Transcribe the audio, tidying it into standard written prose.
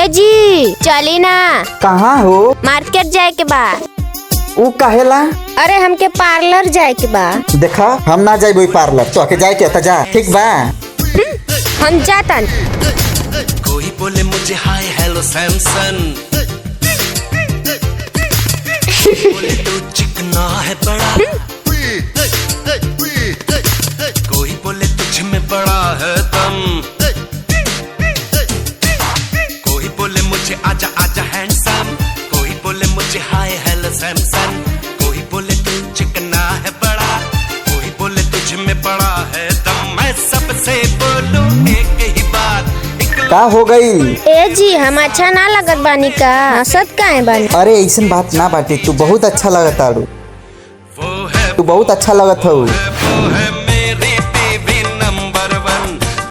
ए जी चली ना। कहाँ हो? मार्केट जाए के बा। ऊ कहेला? अरे हमके पार्लर जाए के बा। देखा हम ना जाए वही पार्लर, तो आके जाए के तो जा, ठीक बा? हम जाता। कोई बोले मुझे हाय हेलो सैमसन, बोले तू चिकना है बड़ा, कोई बोले तुझ में बड़ा है दम, कोई बोले मुझे आजा आजा हैंडसम, कोई बोले मुझे हाय हेलो सैमसन, कोई बोले तू चिकना है बड़ा, कोई बोले तुझ में बड़ा है दम। मैं सबसे बोलूं एक ही बात, का हो गई? ए जी हम अच्छा ना लगत बानी का? हंसत काहे बानी? अरे ऐसन बात ना बाटे, तू बहुत अच्छा लगत आड़ू, वो है तू बहुत अच्छा लगत हो। वो है